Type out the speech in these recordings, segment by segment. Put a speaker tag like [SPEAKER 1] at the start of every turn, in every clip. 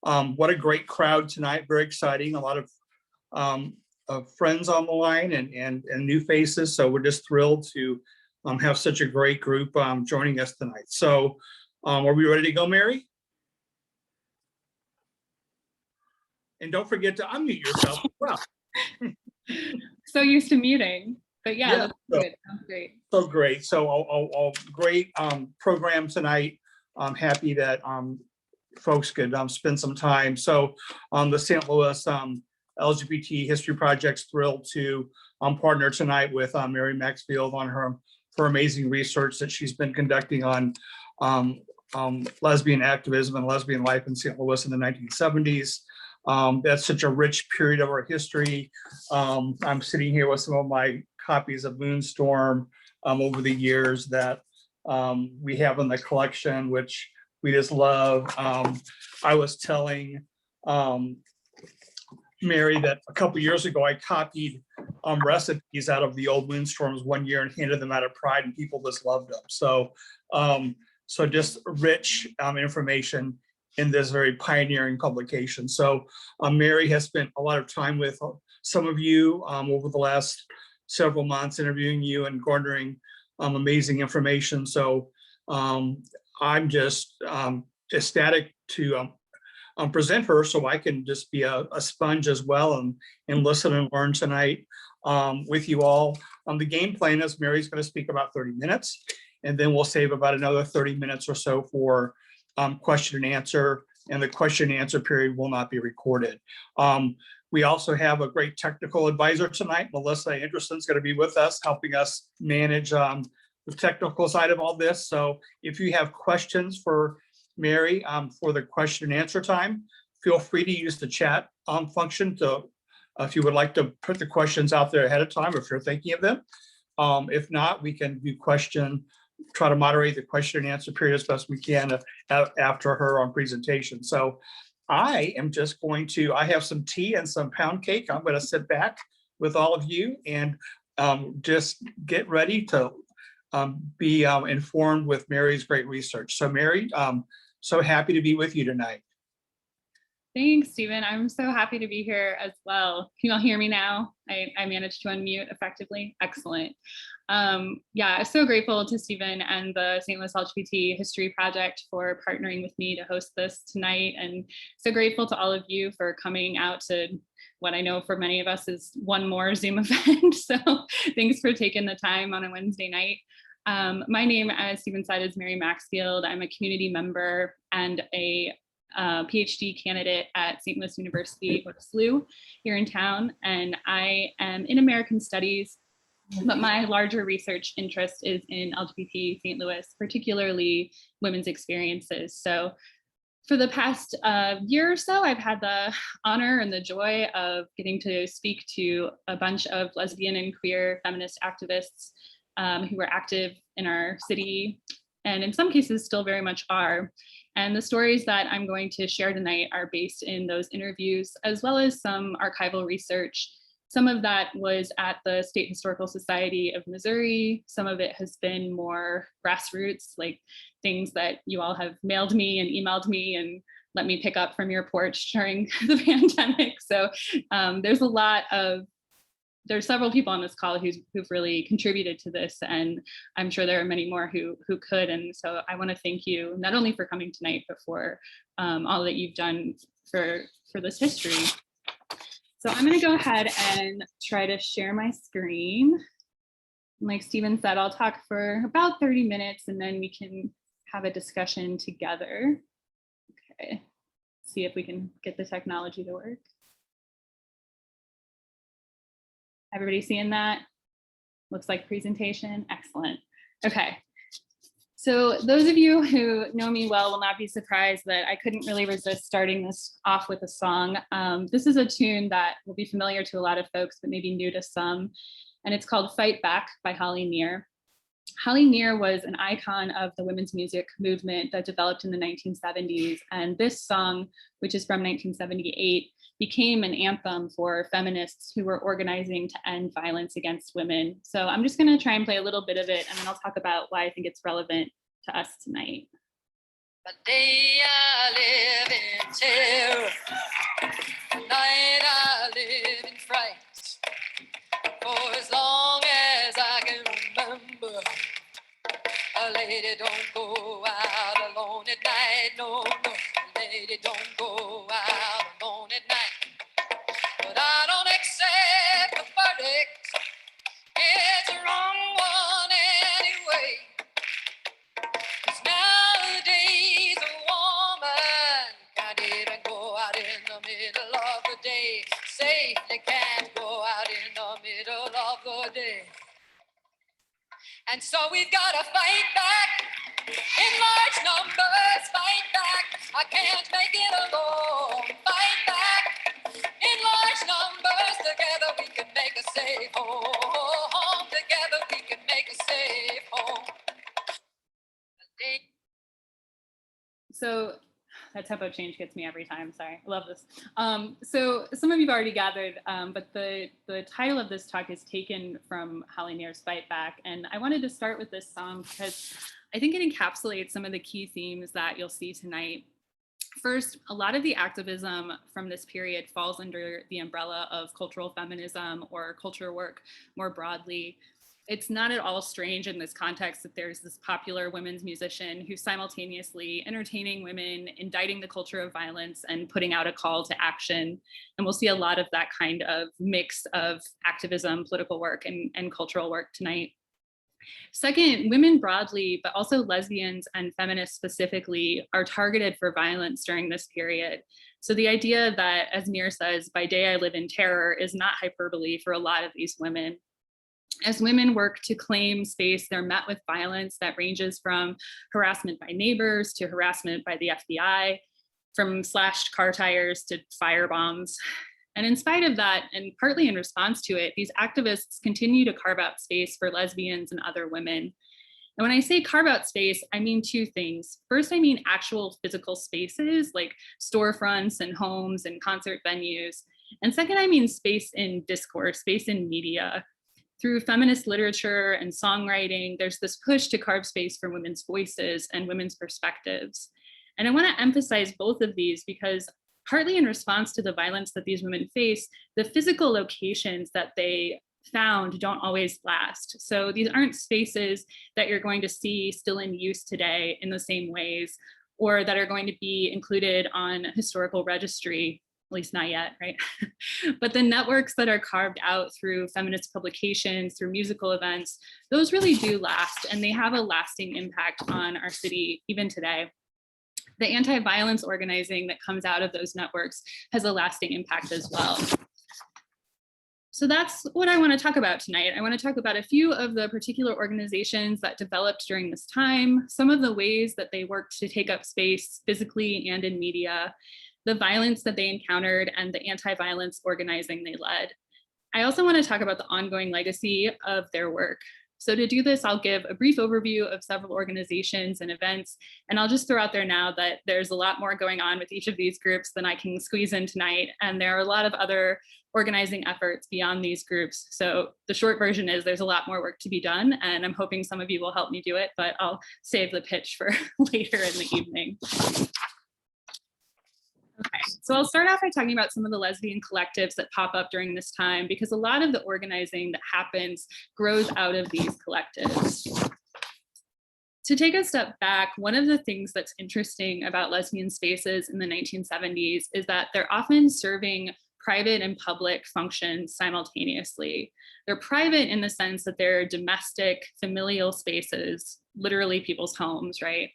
[SPEAKER 1] What a great crowd tonight, very exciting, a lot of friends on the line and new faces. So we're just thrilled to have such a great group joining us tonight. So are we ready to go, Mary? And don't forget to unmute yourself as well.
[SPEAKER 2] So used to muting, but yeah, that's good. Sounds great.
[SPEAKER 1] So great. So a great program tonight. I'm happy that folks could spend some time. So the St. Louis LGBT History Project's thrilled to partner tonight with Mary Maxfield on her amazing research that she's been conducting on lesbian activism and lesbian life in St. Louis in the 1970s. That's such a rich period of our history. I'm sitting here with some of my copies of Moonstorm over the years that we have in the collection, which we just love. I was telling Mary that a couple years ago, I copied recipes out of the old Moonstorms one year and handed them out of pride, and people just loved them. So, so just rich information in this very pioneering publication. So Mary has spent a lot of time with some of you over the last several months, interviewing you and garnering amazing information. So I'm just ecstatic to present her so I can just be a sponge as well and listen and learn tonight with you all. The game plan is Mary's going to speak about 30 minutes, and then we'll save about another 30 minutes or so for question and answer, and the question and answer period will not be recorded. We also have a great technical advisor tonight. Melissa Anderson's going to be with us, helping us manage the technical side of all this. So if you have questions for Mary for the question and answer time, feel free to use the chat function to, if you would like to put the questions out there ahead of time, if you're thinking of them. If not, we can do try to moderate the question and answer period as best we can after her presentation. So I am just going to, I have some tea and some pound cake. I'm going to sit back with all of you and just get ready to be informed with Mary's great research. So Mary, so happy to be with you tonight.
[SPEAKER 2] Thanks, Stephen. I'm so happy to be here as well. Can you all hear me now? I managed to unmute effectively. Excellent. Yeah, so grateful to Stephen and the St. Louis LGBT History Project for partnering with me to host this tonight. And so grateful to all of you for coming out to what I know for many of us is one more Zoom event. So thanks for taking the time on a Wednesday night. My name, as Stephen said, is Mary Maxfield. I'm a community member and a PhD candidate at St. Louis University, or SLU, here in town. And I am in American Studies, but my larger research interest is in LGBT St. Louis, particularly women's experiences. So for the past year or so, I've had the honor and the joy of getting to speak to a bunch of lesbian and queer feminist activists who were active in our city, and in some cases still very much are. And the stories that I'm going to share tonight are based in those interviews, as well as some archival research. Some of that was at the State Historical Society of Missouri. Some of it has been more grassroots, like things that you all have mailed me and emailed me and let me pick up from your porch during the pandemic. So there's several people on this call who've really contributed to this, and I'm sure there are many more who could. And so I want to thank you not only for coming tonight, but for all that you've done for this history. So I'm going to go ahead and try to share my screen. Like Stephen said, I'll talk for about 30 minutes and then we can have a discussion together. Okay, see if we can get the technology to work. Everybody seeing that? Looks like presentation. Excellent. Okay. So those of you who know me well will not be surprised that I couldn't really resist starting this off with a song. This is a tune that will be familiar to a lot of folks, but maybe new to some. And it's called Fight Back by Holly Near. Holly Near was an icon of the women's music movement that developed in the 1970s. And this song, which is from 1978, became an anthem for feminists who were organizing to end violence against women. So I'm just going to try and play a little bit of it, and then I'll talk about why I think it's relevant to us tonight.
[SPEAKER 3] But they are living terror. night. No, no, lady, don't go out alone at night. But I don't accept the verdict. It's a wrong one anyway. 'Cause nowadays a woman can't even go out in the middle of the day. Safely can't go out in the middle of the day. And so we've got to fight back in large numbers. Fight back. I can't make it alone. Fight back in large numbers. Together we can make a safe home. Together we can make a safe home.
[SPEAKER 2] So that tempo change gets me every time. Sorry, I love this. So some of you've already gathered, but the title of this talk is taken from Holly Near's Fight Back. And I wanted to start with this song because I think it encapsulates some of the key themes that you'll see tonight. First, a lot of the activism from this period falls under the umbrella of cultural feminism or culture work more broadly. It's not at all strange in this context that there's this popular women's musician who's simultaneously entertaining women, indicting the culture of violence, and putting out a call to action. And we'll see a lot of that kind of mix of activism, political work, and cultural work tonight. Second, women broadly, but also lesbians and feminists specifically, are targeted for violence during this period. So the idea that, as Near says, by day I live in terror is not hyperbole for a lot of these women. As women work to claim space, they're met with violence that ranges from harassment by neighbors to harassment by the FBI, from slashed car tires to firebombs. And in spite of that, and partly in response to it, these activists continue to carve out space for lesbians and other women. And when I say carve out space, I mean two things. First, I mean actual physical spaces like storefronts and homes and concert venues. And second, I mean space in discourse, space in media. Through feminist literature and songwriting, there's this push to carve space for women's voices and women's perspectives. And I want to emphasize both of these because partly in response to the violence that these women face, the physical locations that they found don't always last. So these aren't spaces that you're going to see still in use today in the same ways, or that are going to be included on a historical registry, at least not yet, right? But the networks that are carved out through feminist publications, through musical events, those really do last, and they have a lasting impact on our city even today. The anti-violence organizing that comes out of those networks has a lasting impact as well. So that's what I want to talk about tonight. I want to talk about a few of the particular organizations that developed during this time, some of the ways that they worked to take up space physically and in media, the violence that they encountered, and the anti-violence organizing they led. I also want to talk about the ongoing legacy of their work. So to do this, I'll give a brief overview of several organizations and events, and I'll just throw out there now that there's a lot more going on with each of these groups than I can squeeze in tonight, and there are a lot of other organizing efforts beyond these groups. So the short version is there's a lot more work to be done, and I'm hoping some of you will help me do it, but I'll save the pitch for later in the evening. Okay, so I'll start off by talking about some of the lesbian collectives that pop up during this time, because a lot of the organizing that happens grows out of these collectives. To take a step back, one of the things that's interesting about lesbian spaces in the 1970s is that they're often serving private and public functions simultaneously. They're private in the sense that they're domestic, familial spaces, literally people's homes, right?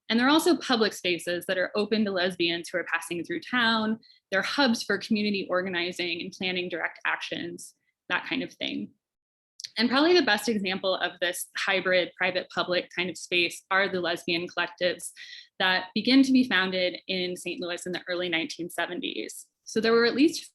[SPEAKER 2] And they're also public spaces that are open to lesbians who are passing through town. They're hubs for community organizing and planning direct actions, that kind of thing. And probably the best example of this hybrid private-public kind of space are the lesbian collectives that begin to be founded in St. Louis in the early 1970s. So there were at least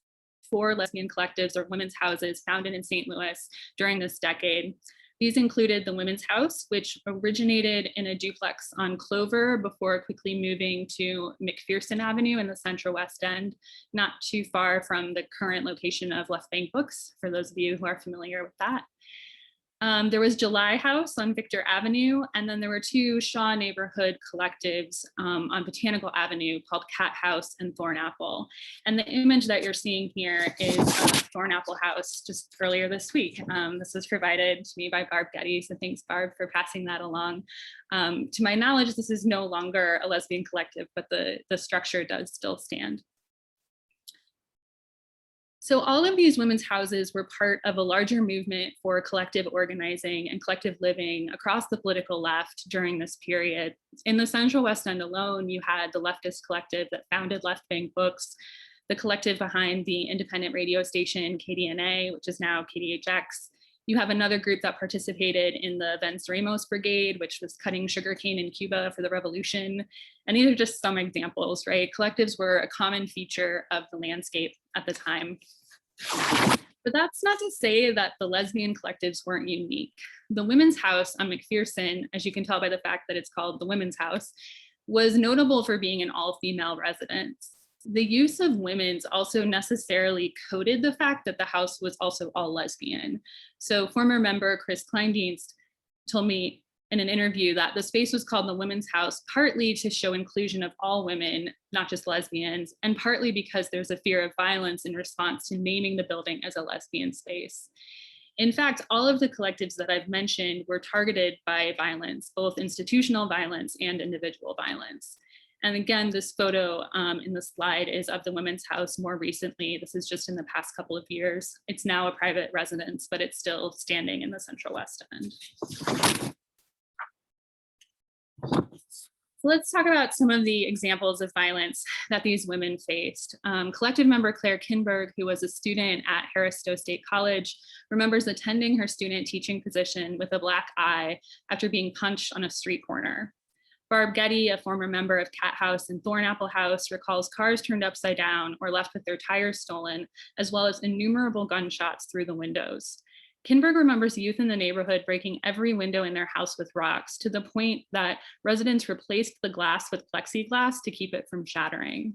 [SPEAKER 2] 4 lesbian collectives or women's houses founded in St. Louis during this decade. These included the Women's House, which originated in a duplex on Clover before quickly moving to McPherson Avenue in the Central West End, not too far from the current location of Left Bank Books, for those of you who are familiar with that. There was July House on Victor Avenue, and then there were two Shaw neighborhood collectives on Botanical Avenue called Cat House and Thornapple. And the image that you're seeing here is Thornapple House just earlier this week. This was provided to me by Barb Getty, so thanks Barb for passing that along. To my knowledge, this is no longer a lesbian collective, but the structure does still stand. So all of these women's houses were part of a larger movement for collective organizing and collective living across the political left during this period. In the Central West End alone, you had the leftist collective that founded Left Bank Books, the collective behind the independent radio station KDNA, which is now KDHX. You have another group that participated in the Venceremos Brigade, which was cutting sugarcane in Cuba for the revolution. And these are just some examples, right? Collectives were a common feature of the landscape at the time. But that's not to say that the lesbian collectives weren't unique. The Women's House on McPherson, as you can tell by the fact that it's called the Women's House, was notable for being an all-female residence. The use of women's also necessarily coded the fact that the house was also all lesbian. So former member Chris Kleindienst told me in an interview that the space was called the Women's House partly to show inclusion of all women, not just lesbians, and partly because there's a fear of violence in response to naming the building as a lesbian space. In fact, all of the collectives that I've mentioned were targeted by violence, both institutional violence and individual violence. And again, this photo in the slide is of the Women's House more recently. This is just in the past couple of years. It's now a private residence, but it's still standing in the Central West End. So let's talk about some of the examples of violence that these women faced. Collective member Claire Kinberg, who was a student at Harris-Stowe State College, remembers attending her student teaching position with a black eye after being punched on a street corner. Barb Getty, a former member of Cat House and Thornapple House, recalls cars turned upside down or left with their tires stolen, as well as innumerable gunshots through the windows. Kinberg remembers youth in the neighborhood breaking every window in their house with rocks, to the point that residents replaced the glass with plexiglass to keep it from shattering.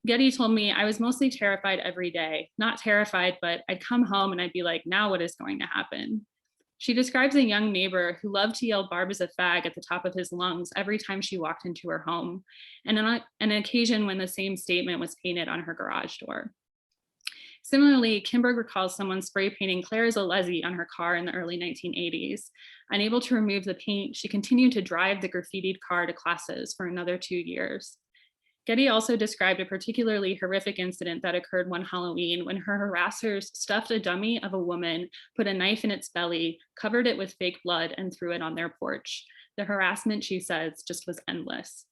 [SPEAKER 2] Getty told me, I was mostly terrified every day. Not terrified, but I'd come home and I'd be like, now what is going to happen? She describes a young neighbor who loved to yell Barb is a fag at the top of his lungs every time she walked into her home, and on an occasion when the same statement was painted on her garage door. Similarly, Kinberg recalls someone spray painting Claire is a leslie on her car in the early 1980s. Unable to remove the paint, she continued to drive the graffitied car to classes for another 2 years. Getty also described a particularly horrific incident that occurred one Halloween when her harassers stuffed a dummy of a woman, put a knife in its belly, covered it with fake blood, and threw it on their porch. The harassment, she says, just was endless.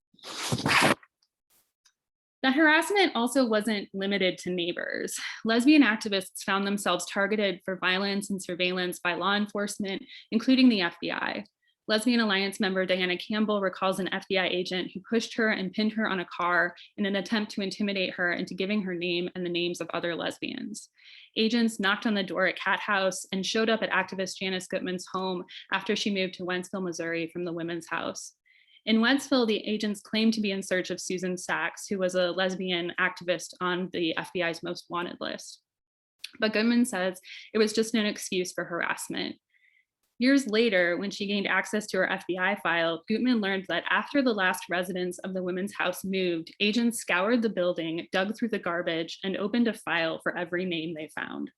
[SPEAKER 2] The harassment also wasn't limited to neighbors. Lesbian activists found themselves targeted for violence and surveillance by law enforcement, including the FBI. Lesbian Alliance member Diana Campbell recalls an FBI agent who pushed her and pinned her on a car in an attempt to intimidate her into giving her name and the names of other lesbians. Agents knocked on the door at Cat House and showed up at activist Janice Gutman's home after she moved to Wentzville, Missouri from the Women's House. In Wentzville, the agents claimed to be in search of Susan Sachs, who was a lesbian activist on the FBI's most wanted list. But Gutman says it was just an excuse for harassment. Years later, when she gained access to her FBI file, Gutman learned that after the last residents of the Women's House moved, agents scoured the building, dug through the garbage, and opened a file for every name they found.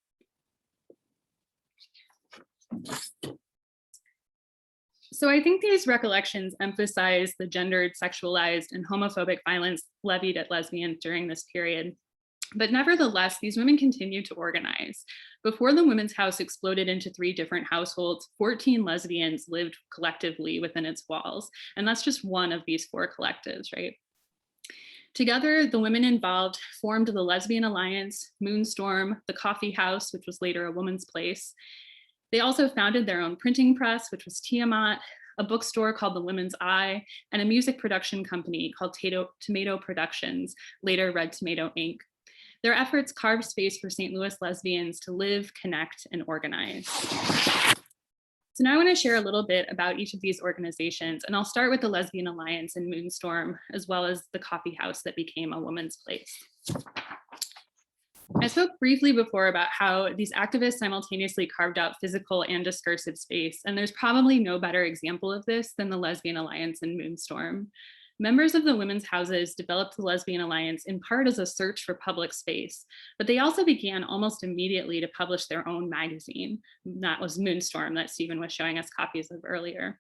[SPEAKER 2] So I think these recollections emphasize the gendered, sexualized, and homophobic violence levied at lesbians during this period. But nevertheless, these women continued to organize. Before the Women's House exploded into 3 different households, 14 lesbians lived collectively within its walls. And that's just one of these 4 collectives, right? Together, the women involved formed the Lesbian Alliance, Moonstorm, the Coffee House, which was later a woman's place. They also founded their own printing press, which was Tiamat, a bookstore called The Women's Eye, and a music production company called Tomato Productions, later Red Tomato Inc. Their efforts carved space for St. Louis lesbians to live, connect, and organize. So now I want to share a little bit about each of these organizations, and I'll start with the Lesbian Alliance and Moonstorm, as well as the coffee house that became a woman's place. I spoke briefly before about how these activists simultaneously carved out physical and discursive space, and there's probably no better example of this than the Lesbian Alliance and Moonstorm. Members of the women's houses developed the Lesbian Alliance in part as a search for public space, but they also began almost immediately to publish their own magazine. That was Moonstorm that Stephen was showing us copies of earlier.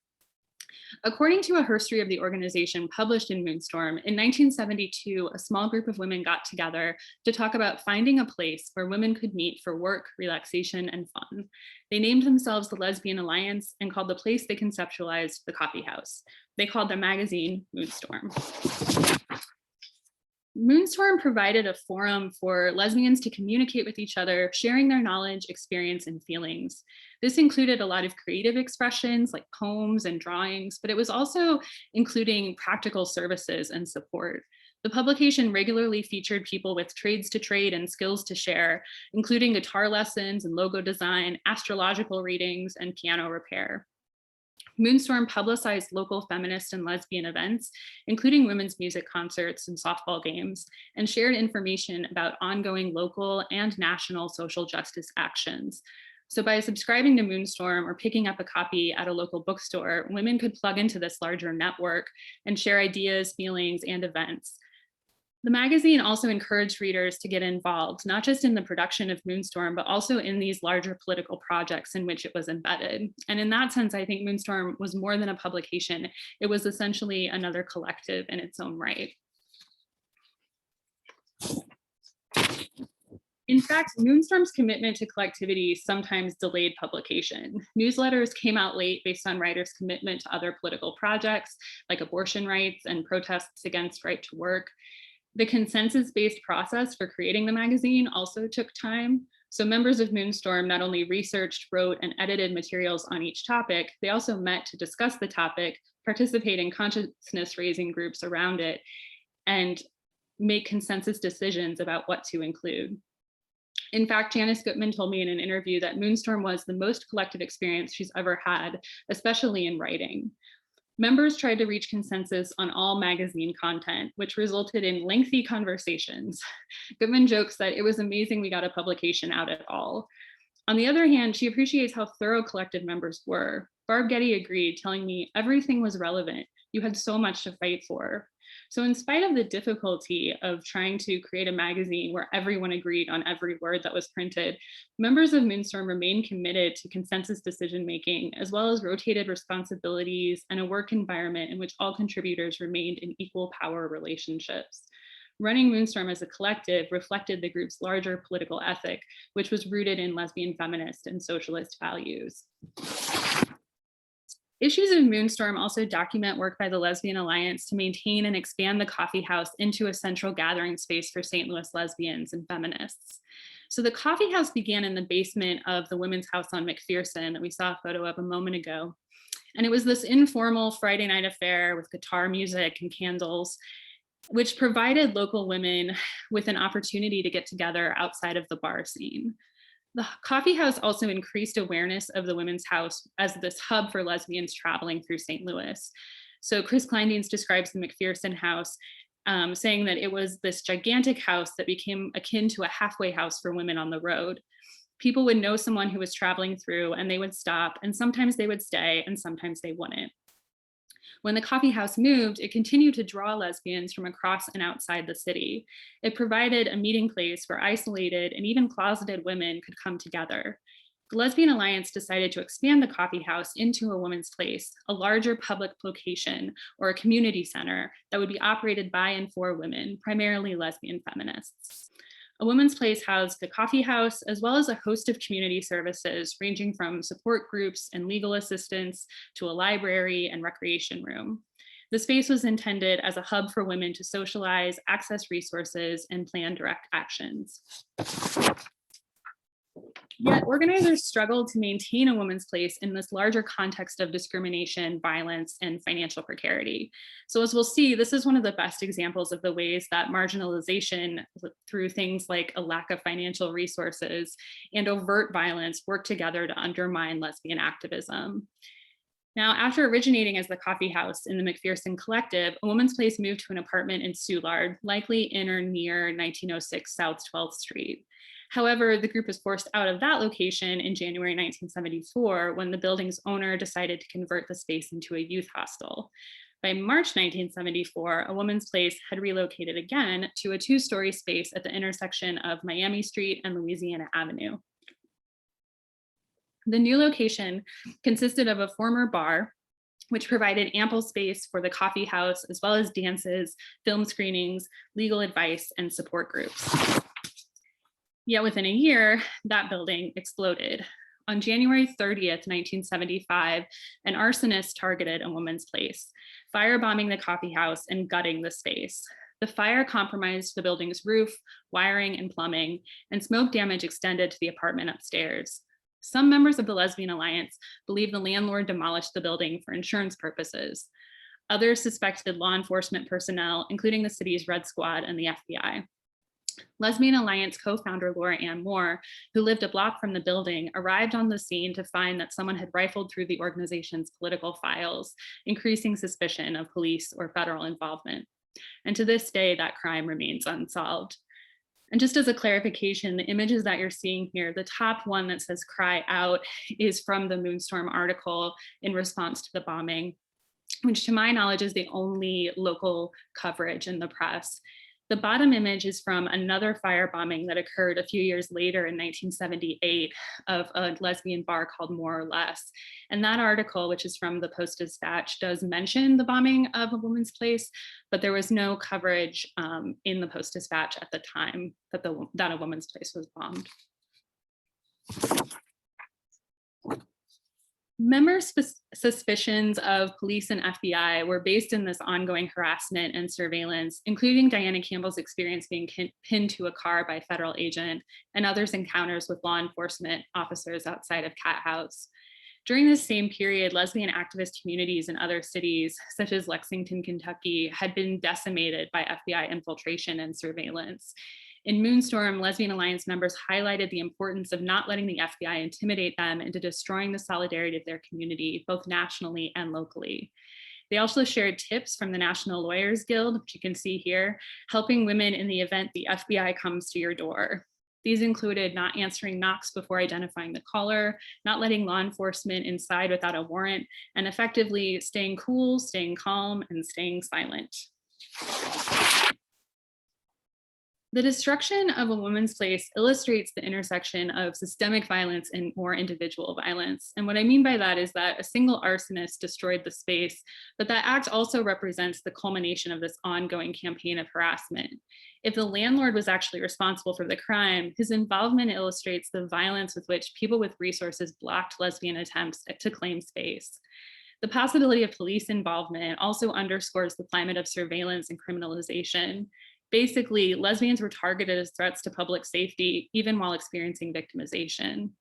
[SPEAKER 2] According to a history of the organization published in Moonstorm, in 1972, a small group of women got together to talk about finding a place where women could meet for work, relaxation, and fun. They named themselves the Lesbian Alliance and called the place they conceptualized the coffee house. They called their magazine Moonstorm. Moonstorm provided a forum for lesbians to communicate with each other, sharing their knowledge, experience, and feelings. This included a lot of creative expressions like poems and drawings, but it was also including practical services and support. The publication regularly featured people with trades to trade and skills to share, including guitar lessons and logo design, astrological readings, and piano repair. Moonstorm publicized local feminist and lesbian events, including women's music concerts and softball games, and shared information about ongoing local and national social justice actions. So by subscribing to Moonstorm or picking up a copy at a local bookstore, women could plug into this larger network and share ideas, feelings, and events. The magazine also encouraged readers to get involved, not just in the production of Moonstorm, but also in these larger political projects in which it was embedded. And in that sense, I think Moonstorm was more than a publication. It was essentially another collective in its own right. In fact, Moonstorm's commitment to collectivity sometimes delayed publication. Newsletters came out late based on writers' commitment to other political projects like abortion rights and protests against right to work. The consensus-based process for creating the magazine also took time. So members of Moonstorm not only researched, wrote, and edited materials on each topic, they also met to discuss the topic, participate in consciousness-raising groups around it, and make consensus decisions about what to include. In fact, Janice Gutman told me in an interview that Moonstorm was the most collective experience she's ever had, especially in writing. Members tried to reach consensus on all magazine content, which resulted in lengthy conversations. Goodman jokes that it was amazing we got a publication out at all. On the other hand, she appreciates how thorough collective members were. Barb Getty agreed, telling me everything was relevant. You had so much to fight for. So in spite of the difficulty of trying to create a magazine where everyone agreed on every word that was printed, members of Moonstorm remained committed to consensus decision-making, as well as rotated responsibilities and a work environment in which all contributors remained in equal power relationships. Running Moonstorm as a collective reflected the group's larger political ethic, which was rooted in lesbian feminist and socialist values. Issues of Moonstorm also document work by the Lesbian Alliance to maintain and expand the coffee house into a central gathering space for St. Louis lesbians and feminists. So the coffee house began in the basement of the Women's House on McPherson that we saw a photo of a moment ago. And it was this informal Friday night affair with guitar music and candles, which provided local women with an opportunity to get together outside of the bar scene. The coffee house also increased awareness of the Women's House as this hub for lesbians traveling through St. Louis. So Chris Kleindienst describes the McPherson House, saying that it was this gigantic house that became akin to a halfway house for women on the road. People would know someone who was traveling through and they would stop, and sometimes they would stay and sometimes they wouldn't. When the coffee house moved, it continued to draw lesbians from across and outside the city. It provided a meeting place where isolated and even closeted women could come together. The Lesbian Alliance decided to expand the coffee house into a woman's place, a larger public location or a community center that would be operated by and for women, primarily lesbian feminists. A women's place housed the coffee house, as well as a host of community services ranging from support groups and legal assistance to a library and recreation room. The space was intended as a hub for women to socialize, access resources, and plan direct actions. Yet organizers struggled to maintain a woman's place in this larger context of discrimination, violence, and financial precarity. So as we'll see, this is one of the best examples of the ways that marginalization through things like a lack of financial resources and overt violence work together to undermine lesbian activism. Now, after originating as the coffee house in the McPherson Collective, A Woman's Place moved to an apartment in Soulard, likely in or near 1906 South 12th Street. However, the group was forced out of that location in January 1974 when the building's owner decided to convert the space into a youth hostel. By March 1974, A Woman's Place had relocated again to a two-story space at the intersection of Miami Street and Louisiana Avenue. The new location consisted of a former bar, which provided ample space for the coffee house, as well as dances, film screenings, legal advice, and support groups. Yet within a year, that building exploded. On January 30th, 1975, an arsonist targeted A Woman's Place, firebombing the coffee house and gutting the space. The fire compromised the building's roof, wiring, and plumbing, and smoke damage extended to the apartment upstairs. Some members of the Lesbian Alliance believe the landlord demolished the building for insurance purposes. Others suspected law enforcement personnel, including the city's Red Squad and the FBI. Lesbian Alliance co-founder Laura Ann Moore, who lived a block from the building, arrived on the scene to find that someone had rifled through the organization's political files, increasing suspicion of police or federal involvement. And to this day, that crime remains unsolved. And just as a clarification, the images that you're seeing here, the top one that says "Cry Out" is from the Moonstorm article in response to the bombing, which to my knowledge is the only local coverage in the press. The bottom image is from another firebombing that occurred a few years later in 1978 of a lesbian bar called More or Less. And that article, which is from the Post-Dispatch, does mention the bombing of A Woman's Place, but there was no coverage in the Post-Dispatch at the time that A Woman's Place was bombed. Members' suspicions of police and FBI were based in this ongoing harassment and surveillance, including Diana Campbell's experience being pinned to a car by a federal agent and others' encounters with law enforcement officers outside of Cat House. During this same period, lesbian activist communities in other cities, such as Lexington, Kentucky, had been decimated by FBI infiltration and surveillance. In Moonstorm, Lesbian Alliance members highlighted the importance of not letting the FBI intimidate them into destroying the solidarity of their community, both nationally and locally. They also shared tips from the National Lawyers Guild, which you can see here, helping women in the event the FBI comes to your door. These included not answering knocks before identifying the caller, not letting law enforcement inside without a warrant, and effectively staying cool, staying calm, and staying silent. The destruction of A Woman's Place illustrates the intersection of systemic violence and more individual violence. And what I mean by that is that a single arsonist destroyed the space, but that act also represents the culmination of this ongoing campaign of harassment. If the landlord was actually responsible for the crime, his involvement illustrates the violence with which people with resources blocked lesbian attempts to claim space. The possibility of police involvement also underscores the climate of surveillance and criminalization. Basically, lesbians were targeted as threats to public safety, even while experiencing victimization.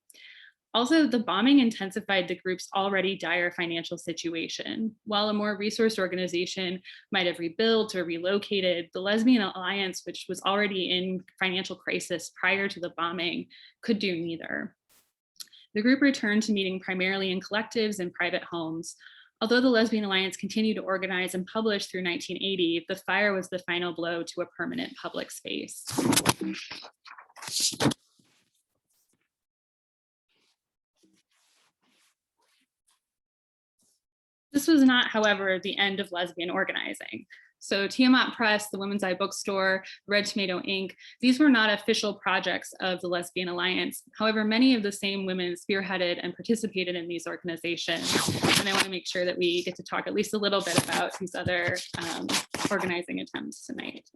[SPEAKER 2] Also, the bombing intensified the group's already dire financial situation. While a more resourced organization might have rebuilt or relocated, the Lesbian Alliance, which was already in financial crisis prior to the bombing, could do neither. The group returned to meeting primarily in collectives and private homes. Although the Lesbian Alliance continued to organize and publish through 1980, the fire was the final blow to a permanent public space. This was not, however, the end of lesbian organizing. So Tiamat Press, the Women's Eye Bookstore, Red Tomato Inc., these were not official projects of the Lesbian Alliance. However, many of the same women spearheaded and participated in these organizations. And I want to make sure that we get to talk at least a little bit about these other organizing attempts tonight.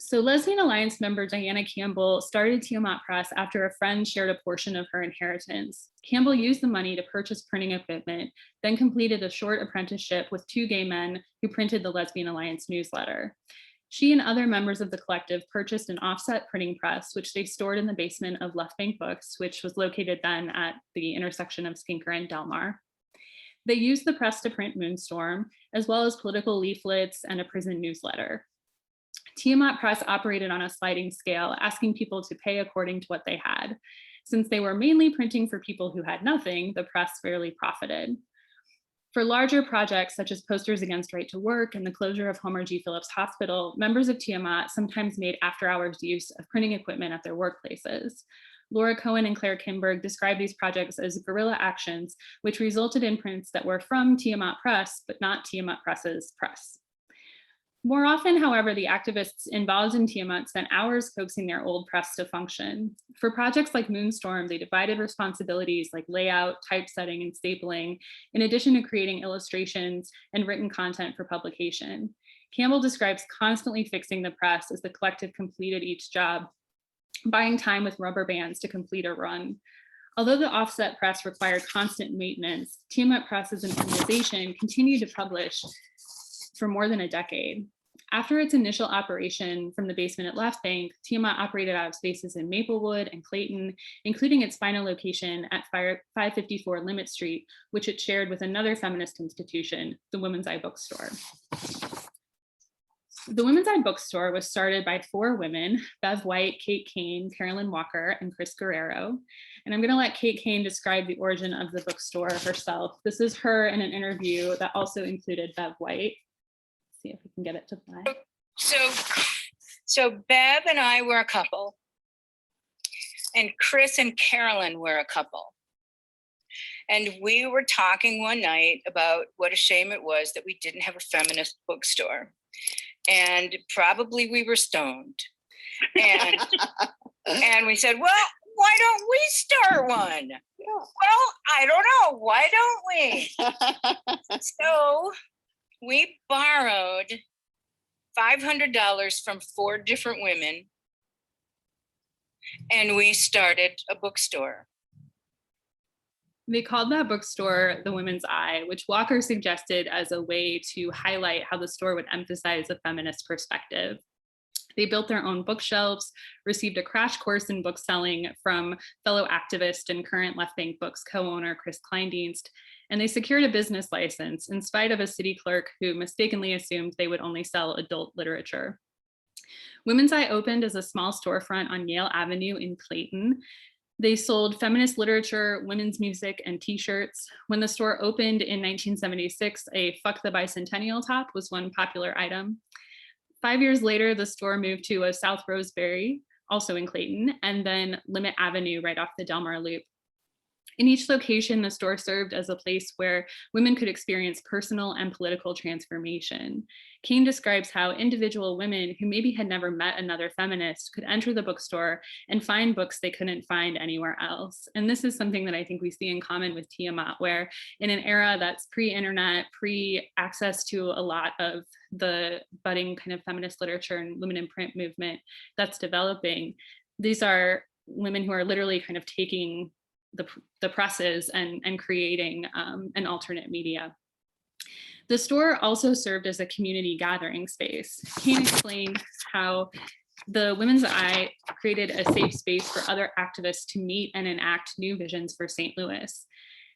[SPEAKER 2] So Lesbian Alliance member Diana Campbell started Tiamat Press after a friend shared a portion of her inheritance. Campbell used the money to purchase printing equipment, then completed a short apprenticeship with two gay men who printed the Lesbian Alliance newsletter. She and other members of the collective purchased an offset printing press, which they stored in the basement of Left Bank Books, which was located then at the intersection of Skinker and Delmar. They used the press to print Moonstorm, as well as political leaflets and a prison newsletter. Tiamat Press operated on a sliding scale, asking people to pay according to what they had. Since they were mainly printing for people who had nothing, the press rarely profited. For larger projects such as posters against right to work and the closure of Homer G. Phillips Hospital, members of Tiamat sometimes made after-hours use of printing equipment at their workplaces. Laura Cohen and Claire Kimberg describe these projects as guerrilla actions, which resulted in prints that were from Tiamat Press, but not Tiamat Press's press. More often, however, the activists involved in Tiamat spent hours coaxing their old press to function. For projects like Moonstorm, they divided responsibilities like layout, typesetting, and stapling, in addition to creating illustrations and written content for publication. Campbell describes constantly fixing the press as the collective completed each job, buying time with rubber bands to complete a run. Although the offset press required constant maintenance, Tiamat Press as an organization continued to publish for more than a decade. After its initial operation from the basement at Left Bank, Tiamat operated out of spaces in Maplewood and Clayton, including its final location at 554 Limit Street, which it shared with another feminist institution, the Women's Eye Bookstore. The Women's Eye Bookstore was started by 4 women, Bev White, Kate Kane, Carolyn Walker, and Chris Guerrero. And I'm gonna let Kate Kane describe the origin of the bookstore herself. This is her in an interview that also included Bev White. See if we can get it to play.
[SPEAKER 4] So Bev and I were a couple, and Chris and Carolyn were a couple. And we were talking one night about what a shame it was that we didn't have a feminist bookstore. And probably we were stoned. And, and we said, well, why don't we start one? Yeah. Well, I don't know. Why don't we? So we borrowed $500 from 4 different women, and we started a bookstore.
[SPEAKER 2] They called that bookstore the Women's Eye, which Walker suggested as a way to highlight how the store would emphasize a feminist perspective. They built their own bookshelves, received a crash course in bookselling from fellow activist and current Left Bank Books co-owner Chris Kleindienst, and they secured a business license in spite of a city clerk who mistakenly assumed they would only sell adult literature. Women's Eye opened as a small storefront on Yale Avenue in Clayton. They sold feminist literature, women's music, and t-shirts. When the store opened in 1976, a Fuck the Bicentennial top was one popular item. 5 years later, the store moved to a South Roseberry, also in Clayton, and then Limit Avenue right off the Del Mar Loop. In each location, the store served as a place where women could experience personal and political transformation. Kane describes how individual women who maybe had never met another feminist could enter the bookstore and find books they couldn't find anywhere else. And this is something that I think we see in common with Tiamat, where in an era that's pre-internet, pre-access to a lot of the budding kind of feminist literature and women in print movement that's developing, these are women who are literally kind of taking the presses and creating an alternate media. The store also served as a community gathering space. Kane explained how the Women's Eye created a safe space for other activists to meet and enact new visions for St. Louis.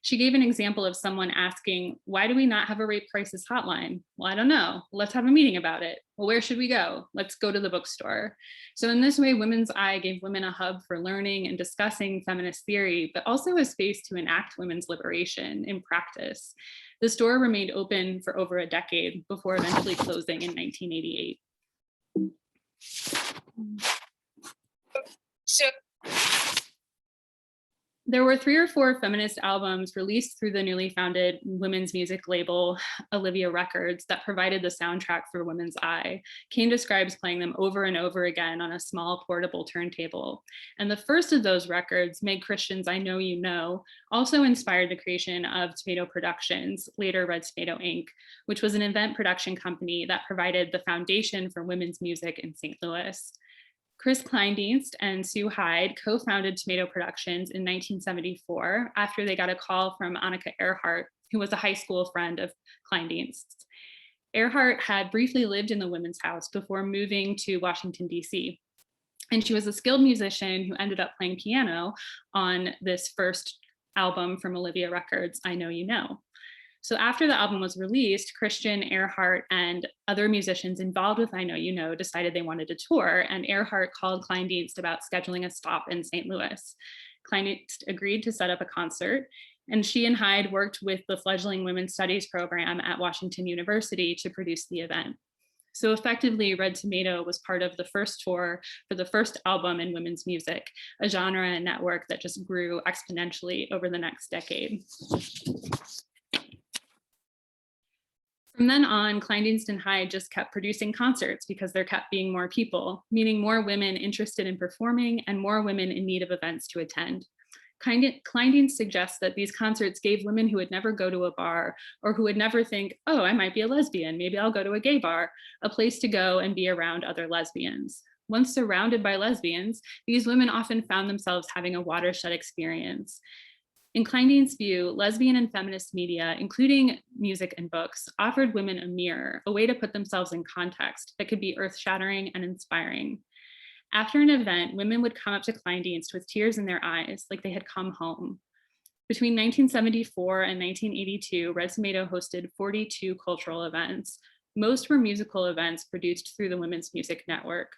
[SPEAKER 2] She gave an example of someone asking, why do we not have a rape crisis hotline? Well, I don't know. Let's have a meeting about it. Well, where should we go? Let's go to the bookstore. So in this way, Women's Eye gave women a hub for learning and discussing feminist theory, but also a space to enact women's liberation in practice. The store remained open for over a decade before eventually closing in 1988.
[SPEAKER 4] So
[SPEAKER 2] there were 3 or 4 feminist albums released through the newly founded women's music label, Olivia Records, that provided the soundtrack for Women's Eye. Kane describes playing them over and over again on a small portable turntable. And the first of those records, Meg Christian's I Know You Know, also inspired the creation of Tomato Productions, later Red Tomato Inc., which was an event production company that provided the foundation for women's music in St. Louis. Chris Kleindienst and Sue Hyde co-founded Tomato Productions in 1974 after they got a call from Annika Earhart, who was a high school friend of Kleindienst's. Earhart had briefly lived in the Women's House before moving to Washington, D.C. And she was a skilled musician who ended up playing piano on this first album from Olivia Records, I Know You Know. So after the album was released, Christian, Earhart, and other musicians involved with I Know You Know decided they wanted to tour, and Earhart called Kleindienst about scheduling a stop in St. Louis. Kleindienst agreed to set up a concert, and she and Hyde worked with the fledgling Women's Studies program at Washington University to produce the event. So effectively, Red Tomato was part of the first tour for the first album in women's music, a genre and network that just grew exponentially over the next decade. From then on, Kleindienst and Hyde just kept producing concerts because there kept being more people, meaning more women interested in performing and more women in need of events to attend. Kleindienst suggests that these concerts gave women who would never go to a bar or who would never think, oh, I might be a lesbian, maybe I'll go to a gay bar, a place to go and be around other lesbians. Once surrounded by lesbians, these women often found themselves having a watershed experience. In Kleindienst's view, lesbian and feminist media, including music and books, offered women a mirror, a way to put themselves in context that could be earth-shattering and inspiring. After an event, women would come up to Kleindienst with tears in their eyes, like they had come home. Between 1974 and 1982, Red Tomato hosted 42 cultural events. Most were musical events produced through the Women's Music Network.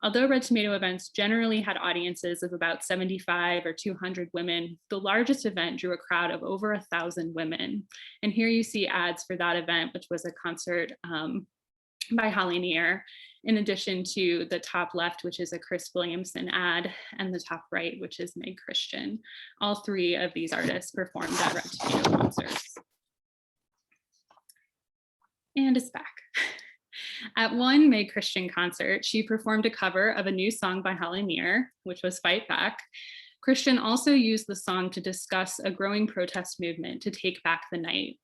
[SPEAKER 2] Although Red Tomato events generally had audiences of about 75 or 200 women, the largest event drew a crowd of over 1,000 women. And here you see ads for that event, which was a concert by Holly Near, in addition to the top left, which is a Chris Williamson ad, and the top right, which is Meg Christian. All three of these artists performed at Red Tomato concerts. And it's back. At one Meg Christian concert, she performed a cover of a new song by Holly Near, which was Fight Back. Christian also used the song to discuss a growing protest movement to take back the night.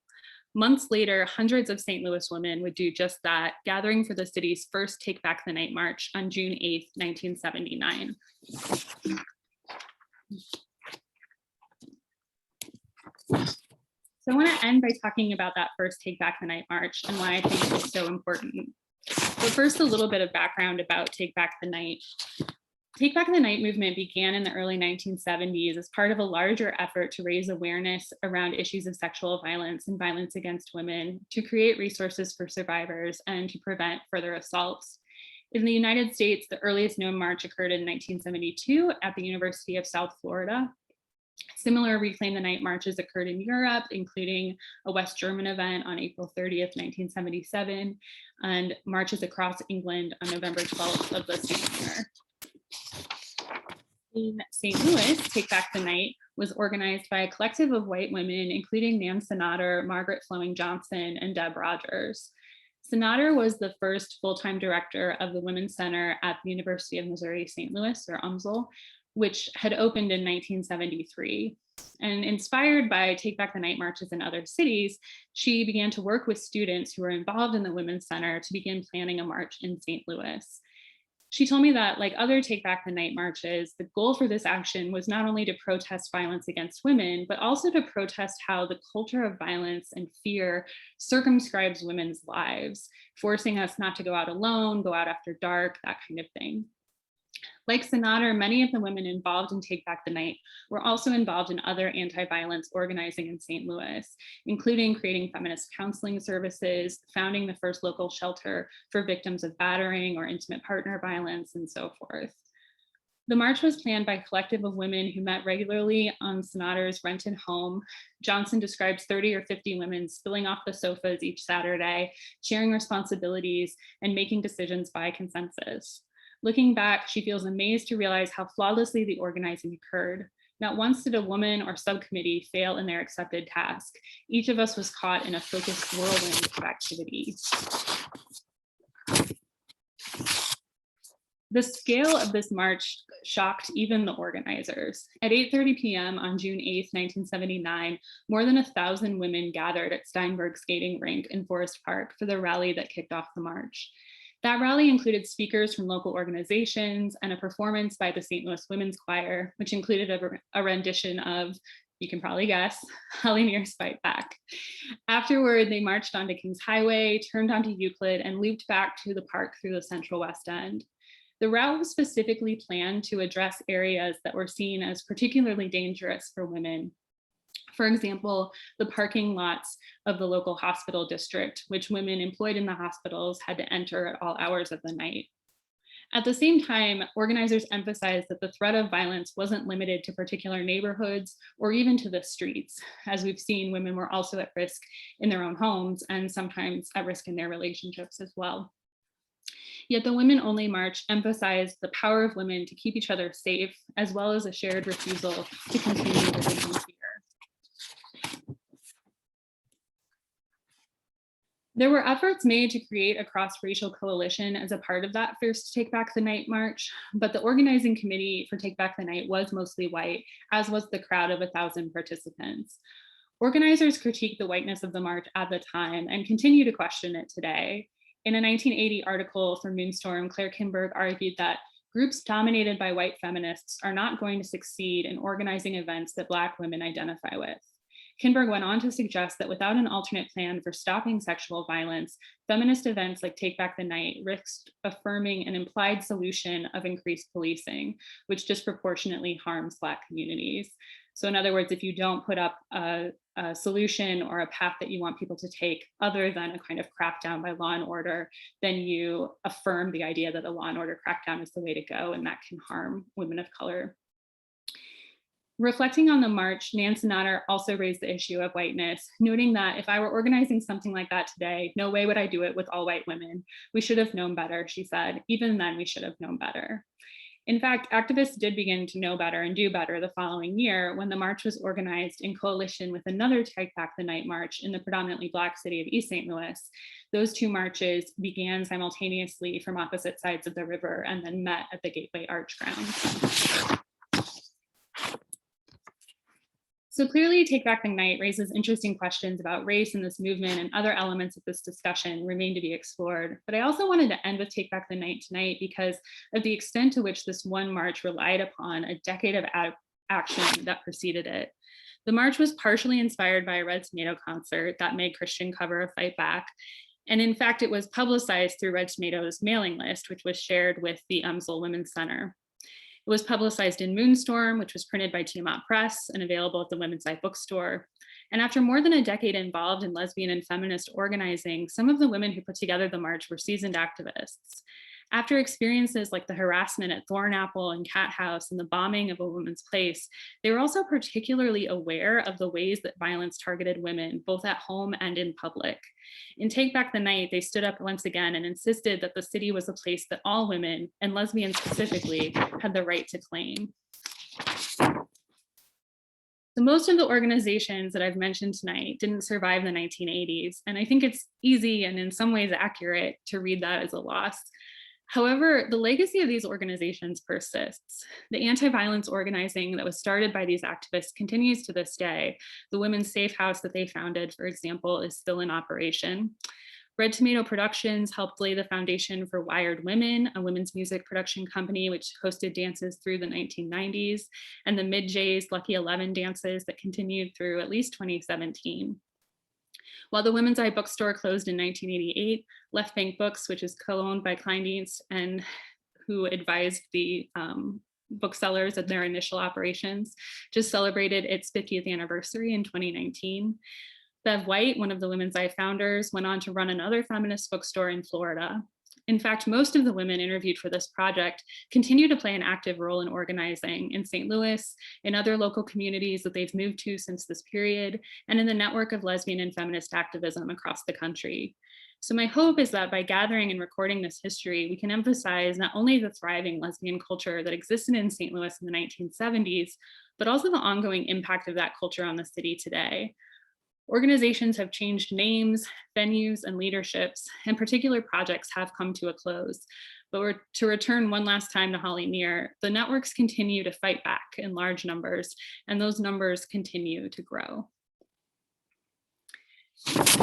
[SPEAKER 2] Months later, hundreds of St. Louis women would do just that, gathering for the city's first Take Back the Night march on June 8th, 1979. So I want to end by talking about that first Take Back the Night march and why I think it was so important. But first, a little bit of background about Take Back the Night. Take Back the Night movement began in the early 1970s as part of a larger effort to raise awareness around issues of sexual violence and violence against women, to create resources for survivors, and to prevent further assaults. In the United States, the earliest known march occurred in 1972 at the University of South Florida. Similar Reclaim the Night marches occurred in Europe, including a West German event on April 30th, 1977, and marches across England on November 12th of the same year. In St. Louis, Take Back the Night was organized by a collective of white women, including Nan Sonater, Margaret Fleming Johnson, and Deb Rogers. Sonater was the first full-time director of the Women's Center at the University of Missouri St. Louis, or UMSL, which had opened in 1973. And inspired by Take Back the Night marches in other cities, she began to work with students who were involved in the Women's Center to begin planning a march in St. Louis. She told me that, like other Take Back the Night marches, the goal for this action was not only to protest violence against women, but also to protest how the culture of violence and fear circumscribes women's lives, forcing us not to go out alone, go out after dark, that kind of thing. Like Sonater, many of the women involved in Take Back the Night were also involved in other anti-violence organizing in St. Louis, including creating feminist counseling services, founding the first local shelter for victims of battering or intimate partner violence, and so forth. The march was planned by a collective of women who met regularly on Sonater's rented home. Johnson describes 30 or 50 women spilling off the sofas each Saturday, sharing responsibilities, and making decisions by consensus. Looking back, she feels amazed to realize how flawlessly the organizing occurred. Not once did a woman or subcommittee fail in their accepted task. Each of us was caught in a focused whirlwind of activity. The scale of this march shocked even the organizers. At 8:30 p.m. on June 8th, 1979, more than 1,000 women gathered at Steinberg Skating Rink in Forest Park for the rally that kicked off the march. That rally included speakers from local organizations and a performance by the St. Louis Women's Choir, which included a rendition of, you can probably guess, Holly Near's Fight Back. Afterward, they marched onto Kings Highway, turned onto Euclid, and looped back to the park through the Central West End. The route was specifically planned to address areas that were seen as particularly dangerous for women. For example, the parking lots of the local hospital district, which women employed in the hospitals had to enter at all hours of the night. At the same time, organizers emphasized that the threat of violence wasn't limited to particular neighborhoods or even to the streets. As we've seen, women were also at risk in their own homes and sometimes at risk in their relationships as well. Yet the Women Only March emphasized the power of women to keep each other safe, as well as a shared refusal to continue living in fear. There were efforts made to create a cross-racial coalition as a part of that first Take Back the Night march, but the organizing committee for Take Back the Night was mostly white, as was the crowd of 1,000 participants. Organizers critiqued the whiteness of the march at the time and continue to question it today. In a 1980 article for Moonstorm, Claire Kinberg argued that groups dominated by white feminists are not going to succeed in organizing events that Black women identify with. Kinberg went on to suggest that without an alternate plan for stopping sexual violence, feminist events like Take Back the Night risked affirming an implied solution of increased policing, which disproportionately harms Black communities. So in other words, if you don't put up a solution or a path that you want people to take other than a kind of crackdown by law and order, then you affirm the idea that a law and order crackdown is the way to go, and that can harm women of color. Reflecting on the march, Nan Sonater also raised the issue of whiteness, noting that if I were organizing something like that today, no way would I do it with all white women. We should have known better, she said. Even then, we should have known better. In fact, activists did begin to know better and do better the following year when the march was organized in coalition with another Take Back the Night march in the predominantly Black city of East St. Louis. Those two marches began simultaneously from opposite sides of the river and then met at the Gateway Arch grounds. So clearly, Take Back the Night raises interesting questions about race in this movement, and other elements of this discussion remain to be explored. But I also wanted to end with Take Back the Night tonight because of the extent to which this one march relied upon a decade of action that preceded it. The march was partially inspired by a Red Tomato concert that made Christian cover of Fight Back. And in fact, it was publicized through Red Tomato's mailing list, which was shared with the UMSL Women's Center. It was publicized in Moonstorm, which was printed by Tiamat Press and available at the Women's Eye bookstore. And after more than a decade involved in lesbian and feminist organizing, some of the women who put together the march were seasoned activists. After experiences like the harassment at Thornapple and Cat House and the bombing of a woman's place, they were also particularly aware of the ways that violence targeted women, both at home and in public. In Take Back the Night, they stood up once again and insisted that the city was a place that all women, and lesbians specifically, had the right to claim. So most of the organizations that I've mentioned tonight didn't survive the 1980s, and I think it's easy and in some ways accurate to read that as a loss. However, the legacy of these organizations persists. The anti-violence organizing that was started by these activists continues to this day. The Women's Safe House that they founded, for example, is still in operation. Red Tomato Productions helped lay the foundation for Wired Women, a women's music production company which hosted dances through the 1990s, and the Mid-J's Lucky 11 dances that continued through at least 2017. While the Women's Eye bookstore closed in 1988, Left Bank Books, which is co-owned by Kleindienst and who advised the booksellers at their initial operations, just celebrated its 50th anniversary in 2019. Bev White, one of the Women's Eye founders, went on to run another feminist bookstore in Florida. In fact, most of the women interviewed for this project continue to play an active role in organizing in St. Louis, in other local communities that they've moved to since this period, and in the network of lesbian and feminist activism across the country. So my hope is that by gathering and recording this history, we can emphasize not only the thriving lesbian culture that existed in St. Louis in the 1970s, but also the ongoing impact of that culture on the city today. Organizations have changed names, venues, and leaderships, and particular projects have come to a close. But to return one last time to Holly Near, the networks continue to fight back in large numbers, and those numbers continue to grow.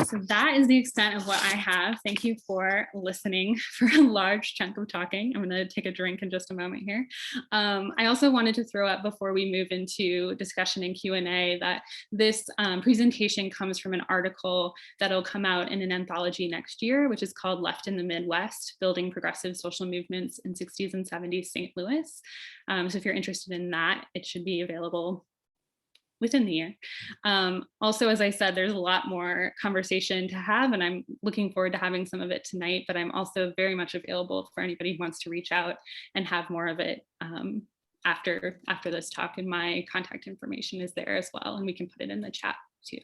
[SPEAKER 2] So that is the extent of what I have. Thank you for listening for a large chunk of talking. I'm going to take a drink in just a moment here. I also wanted to throw up before we move into discussion and Q&A that this presentation comes from an article that'll come out in an anthology next year, which is called Left in the Midwest, Building Progressive Social Movements in 60s and 70s St. Louis. So if you're interested in that, it should be available within the year. Also, as I said, there's a lot more conversation to have, and I'm looking forward to having some of it tonight, but I'm also very much available for anybody who wants to reach out and have more of it after this talk, and my contact information is there as well, and we can put it in the chat too.